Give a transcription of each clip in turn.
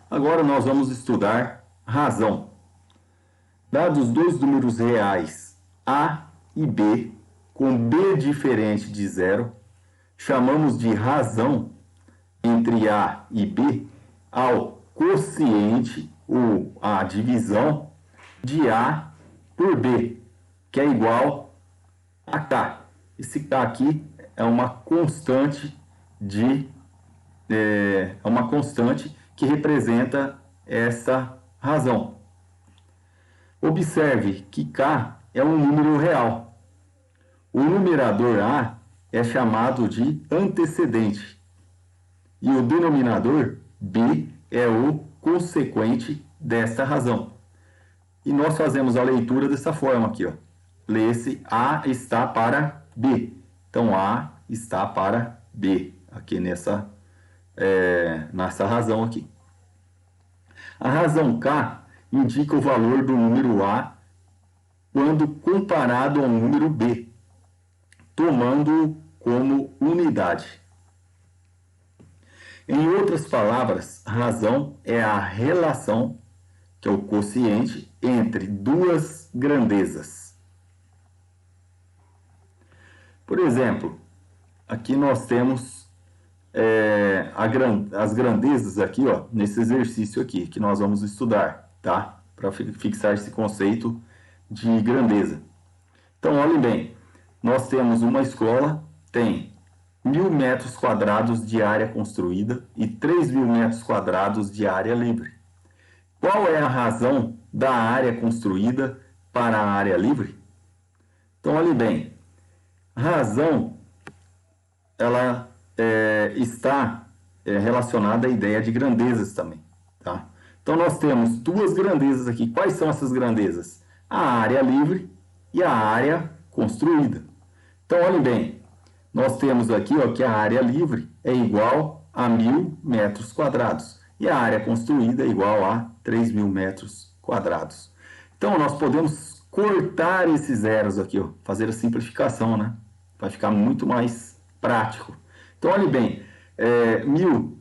Agora nós vamos estudar razão. Dados dois números reais A e B, com B diferente de zero, chamamos de razão entre A e B ao quociente ou a divisão de A por B, que é igual a K. Esse K aqui é uma constante que representa essa razão. Observe que K é um número real. O numerador A é chamado de antecedente e o denominador B é o consequente desta razão. E nós fazemos a leitura dessa forma aqui, ó. Lê-se A está para B. Então, A está para B, aqui nessa razão aqui. A razão K indica o valor do número A quando comparado ao número B, tomando-o como unidade. Em outras palavras, razão é a relação, que é o quociente, entre duas grandezas. Por exemplo, aqui nós temos as grandezas aqui, ó, nesse exercício aqui, que nós vamos estudar, tá? Para fixar esse conceito de grandeza. Então, olhem bem, nós temos uma escola, tem 1.000 metros quadrados de área construída e 3.000 metros quadrados de área livre. Qual é a razão da área construída para a área livre? Então, olhem bem, razão, ela está relacionada à ideia de grandezas também, tá? Então, nós temos duas grandezas aqui. Quais são essas grandezas? A área livre e a área construída. Então, olhem bem, nós temos aqui, ó, que a área livre é igual a 1.000 metros quadrados e a área construída é igual a 3.000 metros quadrados. Então, nós podemos cortar esses zeros aqui, ó, fazer a simplificação, né? Vai ficar muito mais prático. Então, olhe bem, 1.000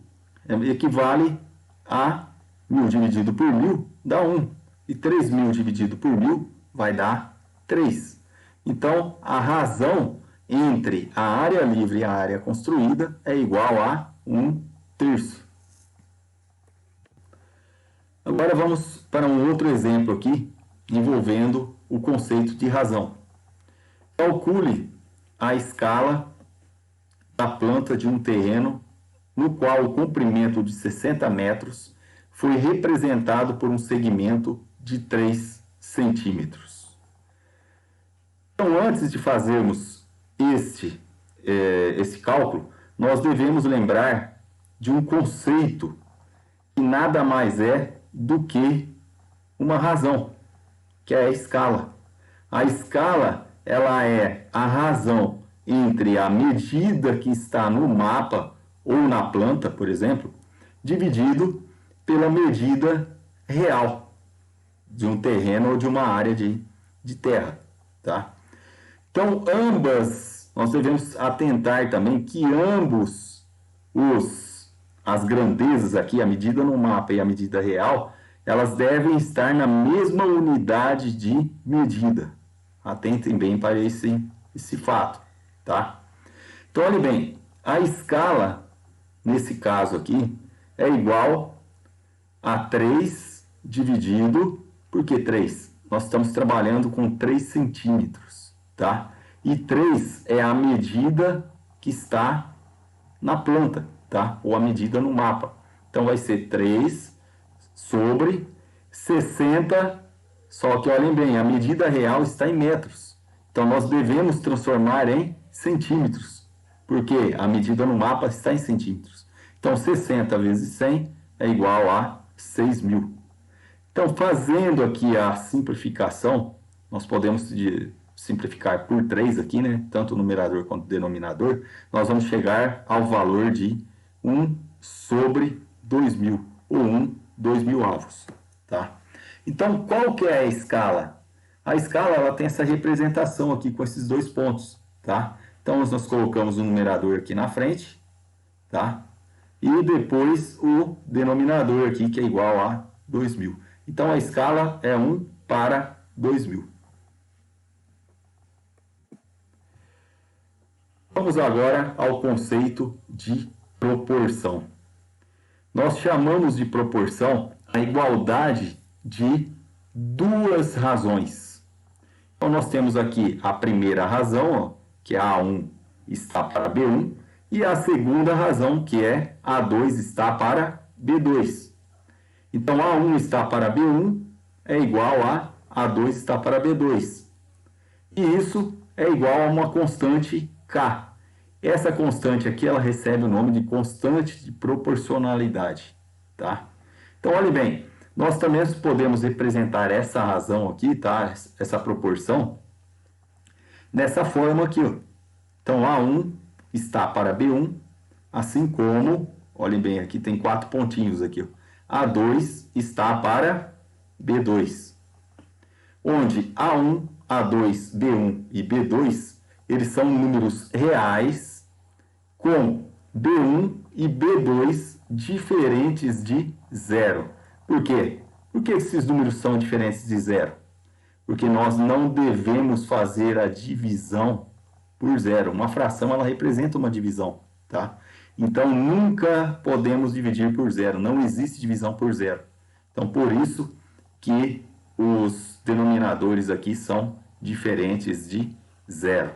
equivale a 1.000 dividido por 1.000 dá 1. E 3.000 dividido por 1.000 vai dar 3. Então, a razão entre a área livre e a área construída é igual a 1/3. Agora vamos para um outro exemplo aqui, envolvendo o conceito de razão. Calcule a escala da planta de um terreno no qual o comprimento de 60 metros foi representado por um segmento de 3 centímetros. Então, antes de fazermos esse cálculo, nós devemos lembrar de um conceito que nada mais é do que uma razão, que é a escala. A escala, ela é a razão entre a medida que está no mapa ou na planta, por exemplo, dividido pela medida real de um terreno ou de uma área de terra, tá? Então, nós devemos atentar também que as grandezas aqui, a medida no mapa e a medida real, elas devem estar na mesma unidade de medida. Atentem bem para esse fato, tá? Então, olhe bem, a escala, nesse caso aqui, é igual a 3 dividido, por que 3? Nós estamos trabalhando com 3 centímetros, tá? E 3 é a medida que está na planta, tá? Ou a medida no mapa. Então, vai ser 3 sobre 60, só que olhem bem, a medida real está em metros. Então, nós devemos transformar em centímetros, porque a medida no mapa está em centímetros. Então, 60 vezes 100 é igual a 6.000. Então, fazendo aqui a simplificação, nós podemos simplificar por 3 aqui, né? Tanto o numerador quanto o denominador, nós vamos chegar ao valor de 1 sobre 2.000, ou 2.000 avos, tá? Então, qual que é a escala? A escala, ela tem essa representação aqui com esses 2 pontos, tá? Então, nós colocamos o numerador aqui na frente, tá? e depois o denominador aqui, que é igual a 2.000. Então, a escala é 1 para 2.000. Vamos agora ao conceito de proporção. Nós chamamos de proporção a igualdade de duas razões. Então, nós temos aqui a primeira razão, ó, que é A1 está para B1, e a segunda razão, que é A2 está para B2. Então, A1 está para B1 é igual a A2 está para B2. E isso é igual a uma constante K. Essa constante aqui, ela recebe o nome de constante de proporcionalidade, tá? Então, olhe bem, nós também podemos representar essa razão aqui, tá? Essa proporção, nessa forma aqui, ó. Então, A1 está para B1, assim como, olhem bem, aqui tem 4 pontinhos aqui, ó. A2 está para B2, onde A1, A2, B1 e B2, eles são números reais com B1 e B2 diferentes de zero. Por quê? Por que esses números são diferentes de zero? Porque nós não devemos fazer a divisão por zero. Uma fração, ela representa uma divisão, tá? Então, nunca podemos dividir por zero. Não existe divisão por zero. Então, por isso que os denominadores aqui são diferentes de zero.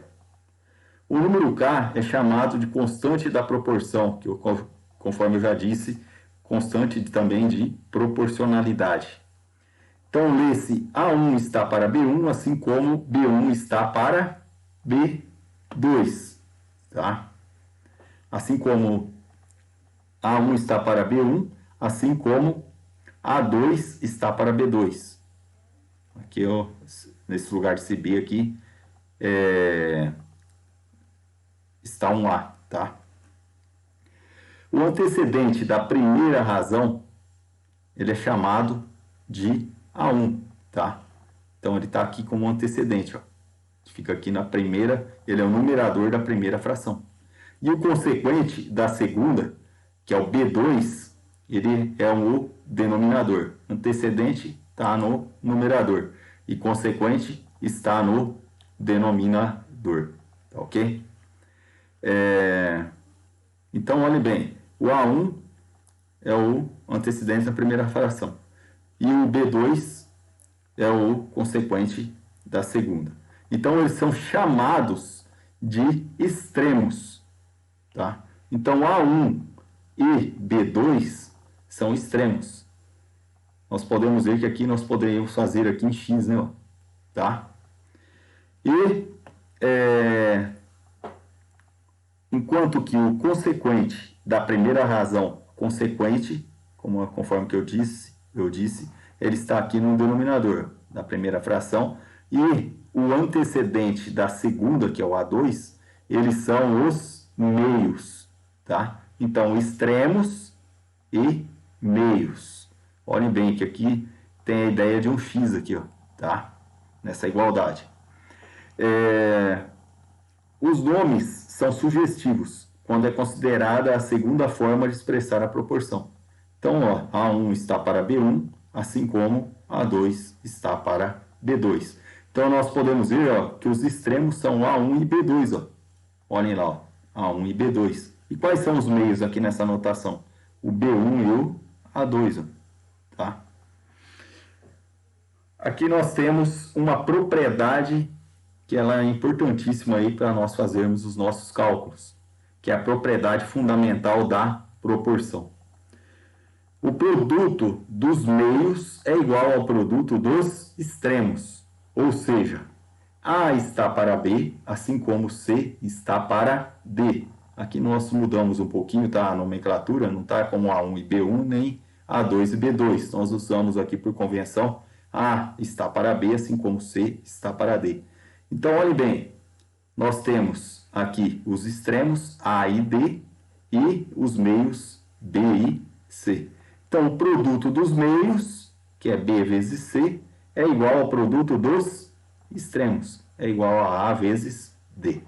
O número K é chamado de constante da proporção, que conforme eu já disse, constante também de proporcionalidade. Então, lê-se A1 está para B1, assim como B1 está para B2, tá? Assim como A1 está para B1, assim como A2 está para B2. Aqui, ó, nesse lugar de CB aqui, está um A, tá? O antecedente da primeira razão, ele é chamado de A1, tá? Então, ele está aqui como antecedente, ó. Fica aqui na primeira, ele é o numerador da primeira fração. E o consequente da segunda, que é o B2, ele é o denominador. Antecedente está no numerador e consequente está no denominador, tá ok? Então, olhe bem, o A1 é o antecedente da primeira fração e o B2 é o consequente da segunda. Então, eles são chamados de extremos, tá? Então, A1 e B2 são extremos. Nós podemos ver que aqui nós poderíamos fazer aqui em x, né? Tá? E enquanto que o consequente da primeira razão, consequente, conforme que eu disse, ele está aqui no denominador da primeira fração, e o antecedente da segunda, que é o A2, eles são os meios, tá? Então, extremos e meios. Olhem bem que aqui tem a ideia de um x aqui, ó, tá? Nessa igualdade. Os nomes são sugestivos quando é considerada a segunda forma de expressar a proporção. Então, ó, A1 está para B1, assim como A2 está para B2. Então, nós podemos ver, ó, que os extremos são A1 e B2. Ó. Olhem lá, ó, A1 e B2. E quais são os meios aqui nessa anotação? O B1 e o A2. Ó, tá? Aqui nós temos uma propriedade que ela é importantíssima aí para nós fazermos os nossos cálculos, que é a propriedade fundamental da proporção. O produto dos meios é igual ao produto dos extremos, ou seja, A está para B, assim como C está para D. Aqui nós mudamos um pouquinho, tá? A nomenclatura não está como A1 e B1, nem A2 e B2. Nós usamos aqui por convenção A está para B, assim como C está para D. Então, olhe bem, nós temos aqui os extremos A e D e os meios B e C. Então, o produto dos meios, que é B vezes C, é igual ao produto dos extremos, é igual a A vezes D.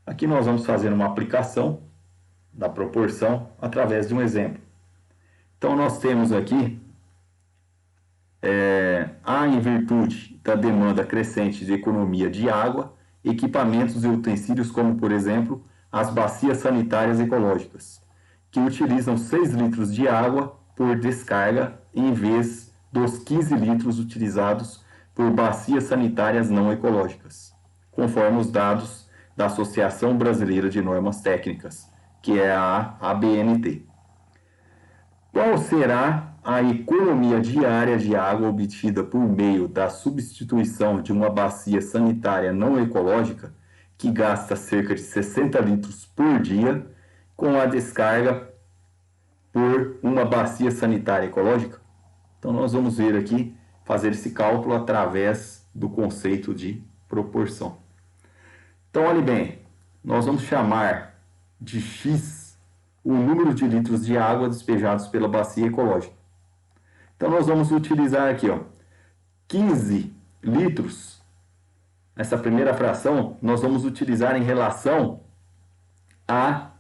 Aqui nós vamos fazer uma aplicação. da proporção através de um exemplo. Então, nós temos aqui, em virtude da demanda crescente de economia de água, equipamentos e utensílios como, por exemplo, as bacias sanitárias ecológicas, que utilizam 6 litros de água por descarga em vez dos 15 litros utilizados por bacias sanitárias não ecológicas, conforme os dados da Associação Brasileira de Normas Técnicas, que é a ABNT. Qual será a economia diária de água obtida por meio da substituição de uma bacia sanitária não ecológica, que gasta cerca de 60 litros por dia, com a descarga por uma bacia sanitária ecológica? Então, nós vamos ver aqui, fazer esse cálculo através do conceito de proporção. Então, olhe bem, nós vamos chamar de X o número de litros de água despejados pela bacia ecológica. Então, nós vamos utilizar aqui, 15 litros. Essa primeira fração, nós vamos utilizar em relação à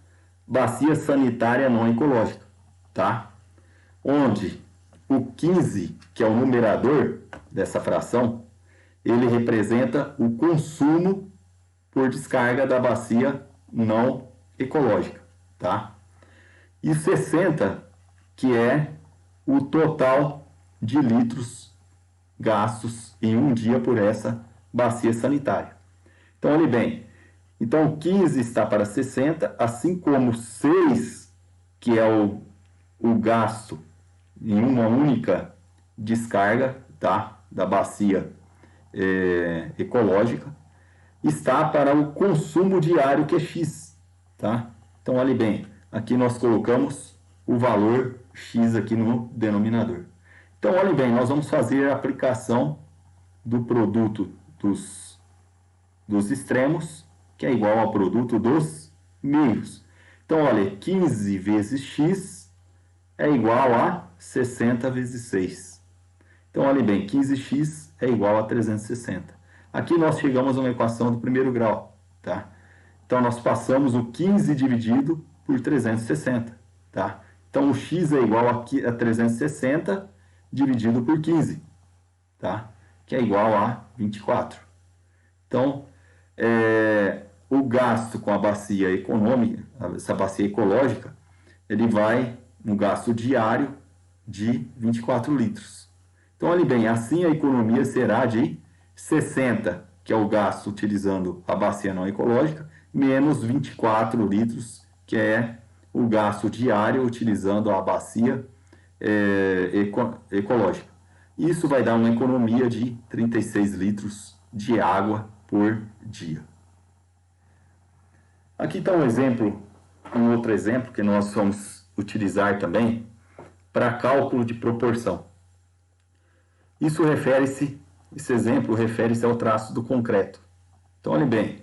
bacia sanitária não ecológica, tá? Onde o 15, que é o numerador dessa fração, ele representa o consumo por descarga da bacia não ecológica, tá? E 60, que é o total de litros gastos em um dia por essa bacia sanitária. Então, olhe bem, então 15 está para 60, assim como 6, que é o gasto em uma única descarga, tá, da bacia ecológica, está para o consumo diário, que é X, tá? Então, olhe bem, aqui nós colocamos o valor X aqui no denominador. Então, olhe bem, nós vamos fazer a aplicação do produto dos extremos, que é igual ao produto dos meios. Então, olha, 15 vezes X é igual a 60 vezes 6. Então, olhe bem, 15x é igual a 360. Aqui nós chegamos a uma equação do primeiro grau, tá? Então, nós passamos o 15 dividido por 360, tá? Então, o x é igual a 360 dividido por 15, tá? Que é igual a 24. Então, o gasto com a bacia econômica, essa bacia ecológica, ele vai no gasto diário de 24 litros. Então, olhe bem, assim a economia será de 60, que é o gasto utilizando a bacia não ecológica, menos 24 litros, que é o gasto diário utilizando a bacia ecológica. Isso vai dar uma economia de 36 litros de água por dia. Aqui está um outro exemplo que nós vamos utilizar também para cálculo de proporção. Esse exemplo refere-se ao traço do concreto. Então, olhe bem,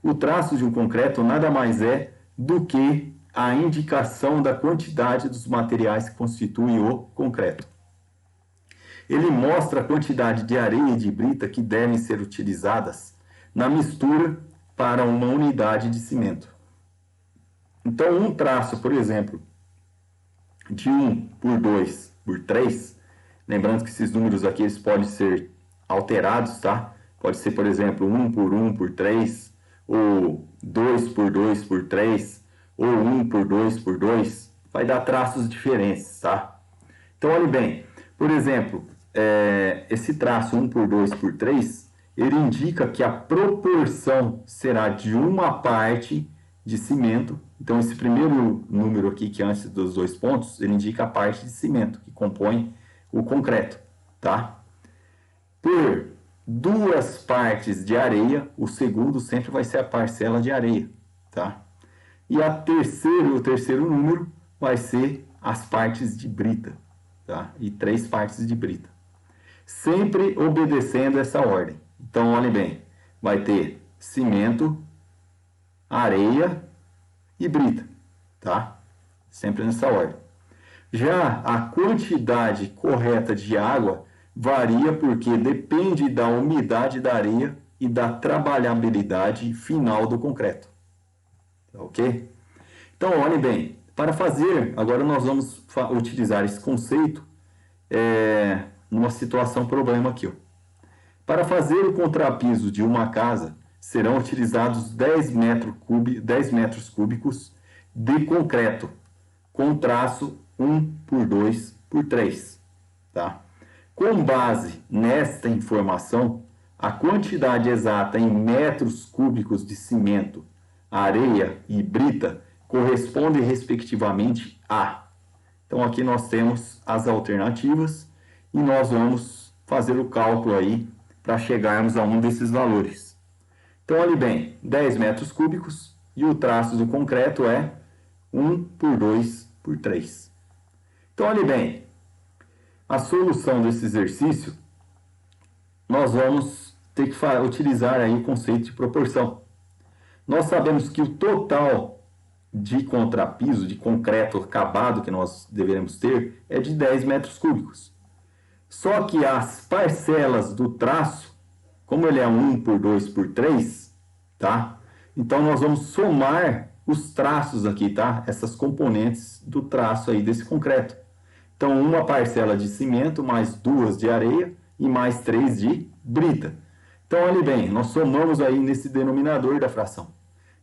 o traço de um concreto nada mais é do que a indicação da quantidade dos materiais que constituem o concreto. Ele mostra a quantidade de areia e de brita que devem ser utilizadas na mistura para uma unidade de cimento. Então, um traço, por exemplo, de 1 por 2 por 3, lembrando que esses números aqui eles podem ser alterados, tá? Pode ser, por exemplo, 1 por 1 por 3, ou 2 por 2 por 3, ou 1 por 2 por 2, vai dar traços diferentes, tá? Então, olhe bem, por exemplo, esse traço 1 por 2 por 3, ele indica que a proporção será de uma parte de cimento. Então, esse primeiro número aqui, que é antes dos 2 pontos, ele indica a parte de cimento, que compõe o concreto, tá? Por 2 partes de areia, o segundo sempre vai ser a parcela de areia, tá? E o terceiro número vai ser as partes de brita, tá? E 3 partes de brita. Sempre obedecendo essa ordem. Então, olhem bem, vai ter cimento, areia e brita, tá? Sempre nessa ordem. Já a quantidade correta de água varia porque depende da umidade da areia e da trabalhabilidade final do concreto. Ok? Então, olhem bem, para fazer, agora nós vamos utilizar esse conceito numa situação problema aqui. Ó. Para fazer o contrapiso de uma casa, serão utilizados 10 metros cúbicos de concreto, com traço 1 por 2 por 3. Tá? Com base nesta informação, a quantidade exata em metros cúbicos de cimento, areia e brita corresponde respectivamente a. Então aqui nós temos as alternativas e nós vamos fazer o cálculo aí para chegarmos a um desses valores. Então olhe bem, 10 metros cúbicos e o traço do concreto é 1 por 2 por 3. Então olhe bem, a solução desse exercício, nós vamos ter que utilizar aí o conceito de proporção. Nós sabemos que o total de contrapiso, de concreto acabado que nós deveremos ter, é de 10 metros cúbicos. Só que as parcelas do traço, como ele é 1 por 2 por 3, tá? Então nós vamos somar os traços aqui, tá? Essas componentes do traço aí desse concreto. Então, uma parcela de cimento, mais 2 de areia e mais 3 de brita. Então, olhe bem, nós somamos aí nesse denominador da fração.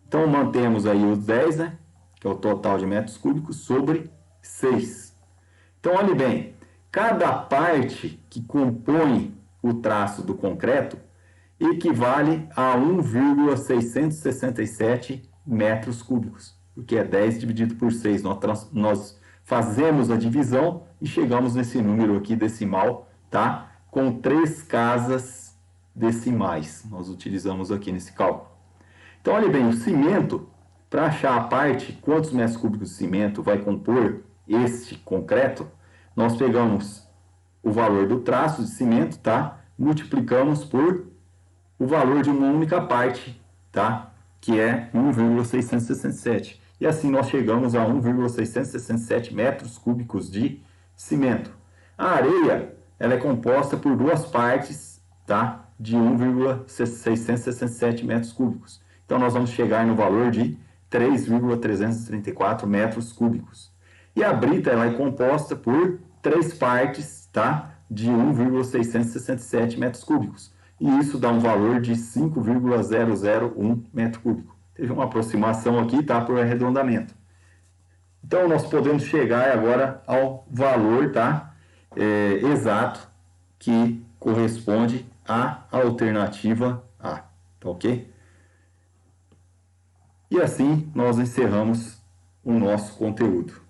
Então, mantemos aí os 10, né? Que é o total de metros cúbicos, sobre 6. Então, olhe bem, cada parte que compõe o traço do concreto equivale a 1,667 metros cúbicos, porque é 10 dividido por 6. Nós fazemos a divisão e chegamos nesse número aqui decimal, tá? Com 3 casas decimais. Nós utilizamos aqui nesse cálculo. Então, olha bem, o cimento, para achar a parte, quantos metros cúbicos de cimento vai compor este concreto, nós pegamos o valor do traço de cimento, tá? Multiplicamos por o valor de uma única parte, tá? Que é 1,667. E assim nós chegamos a 1,667 metros cúbicos de cimento. A areia, ela é composta por 2 partes, tá? De 1,667 metros cúbicos. Então nós vamos chegar no valor de 3,334 metros cúbicos. E a brita, ela é composta por 3 partes, tá? De 1,667 metros cúbicos. E isso dá um valor de 5,001 metro cúbico. Teve uma aproximação aqui, tá? Por arredondamento. Então, nós podemos chegar agora ao valor, tá? Exato, que corresponde à alternativa A, tá ok? E assim, nós encerramos o nosso conteúdo.